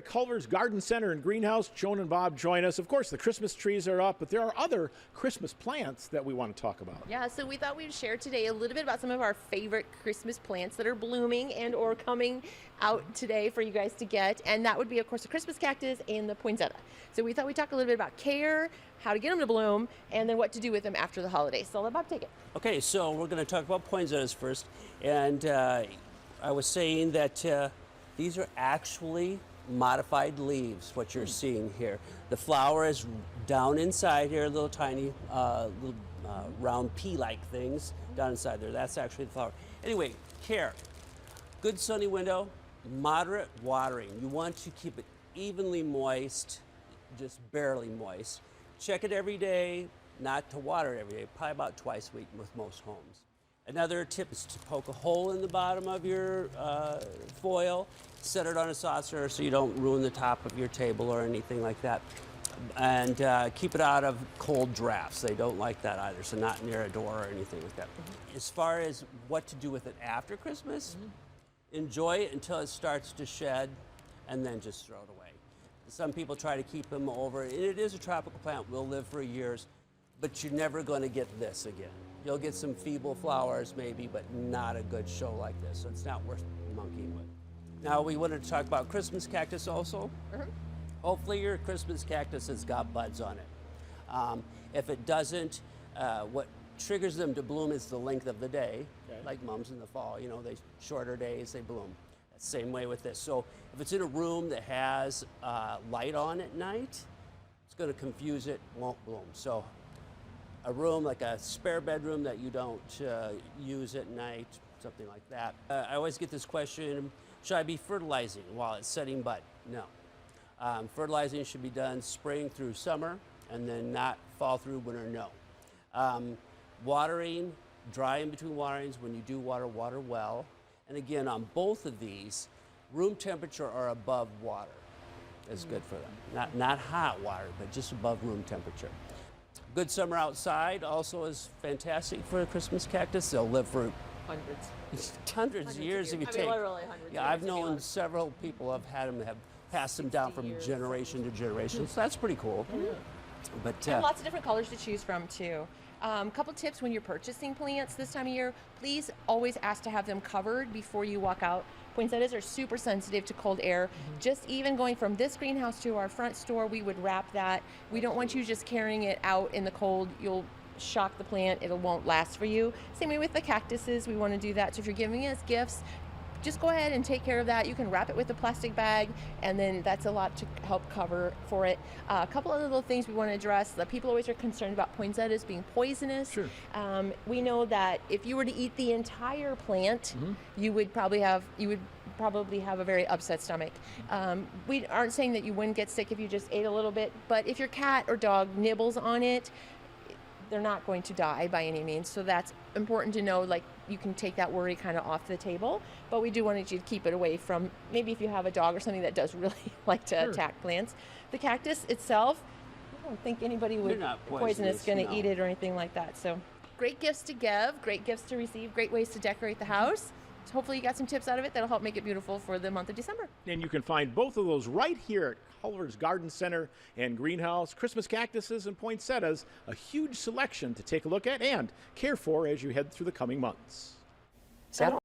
Culver's Garden Center and Greenhouse. Joan and Bob join us. Of course, the Christmas trees are up, but there are other Christmas plants that we want to talk about. Yeah, so we thought we'd share today a little bit about some of our favorite Christmas plants that are blooming and or coming out today for you guys to get. And that would be, of course, the Christmas cactus and the poinsettia. So we thought we'd talk a little bit about care, how to get them to bloom, and then what to do with them after the holidays. So let Bob take it. Okay, so we're going to talk about poinsettias first. And I was saying that these are actually modified leaves, what you're seeing here. The flower is down inside here, little tiny round pea-like things down inside there. That's actually the flower. Anyway, care. Good sunny window, moderate watering. You want to keep it evenly moist, just barely moist. Check it every day, not to water it every day, probably about twice a week with most homes. Another tip is to poke a hole in the bottom of your foil, set it on a saucer so you don't ruin the top of your table or anything like that. And keep it out of cold drafts. They don't like that either, so not near a door or anything like that. As far as what to do with it after Christmas, enjoy it until it starts to shed and then just throw it away. Some people try to keep them over, and it is a tropical plant, will live for years, but you're never going to get this again. You'll get some feeble flowers maybe, but not a good show like this, so it's not worth monkeying with. Now we wanted to talk about Christmas cactus also. Hopefully your Christmas cactus has got buds on it. If it doesn't, what triggers them to bloom is the length of the day, like mums in the fall, you know, they shorter days, they bloom. Same way with this. So if it's in a room that has light on at night, it's going to confuse it, won't bloom. So a room like a spare bedroom that you don't use at night, something like that. I always get this question, should I be fertilizing while it's setting bud? No. Fertilizing should be done spring through summer and then not fall through winter, no. Watering, dry in between waterings. When you do water, water well. And again, on both of these, room temperature or above water is good for them. Not hot water, but just above room temperature. Good summer outside also is fantastic for a Christmas cactus. They'll live for hundreds of years if you take. Literally hundreds. Yeah, I've known several people have had them, have passed them down from generation to generation. So that's pretty cool. But and lots of different colors to choose from too. Couple tips when you're purchasing plants this time of year, please always ask to have them covered before you walk out. Poinsettias are super sensitive to cold air. Just even going from this greenhouse to our front store, we would wrap that. We don't want you just carrying it out in the cold. You'll shock the plant, it won't last for you. Same way with the cactuses, we want to do that. So if you're giving us gifts, just go ahead and take care of that. You can wrap it with a plastic bag, and then that's a lot to help cover for it. A couple of little things we want to address. The people always are concerned about poinsettias being poisonous. Sure. We know that if you were to eat the entire plant, you would probably have a very upset stomach. We aren't saying that you wouldn't get sick if you just ate a little bit, but if your cat or dog nibbles on it, they're not going to die by any means. So that's important to know, like you can take that worry kind of off the table, but we do want you to keep it away from, maybe if you have a dog or something that does really like to attack plants. The cactus itself, I don't think anybody would poisonous going to eat it or anything like that. So great gifts to give, great gifts to receive, great ways to decorate the house. So hopefully you got some tips out of it that'll help make it beautiful for the month of December. And you can find both of those right here at Culver's Garden Center and Greenhouse. Christmas cactuses and poinsettias, a huge selection to take a look at and care for as you head through the coming months.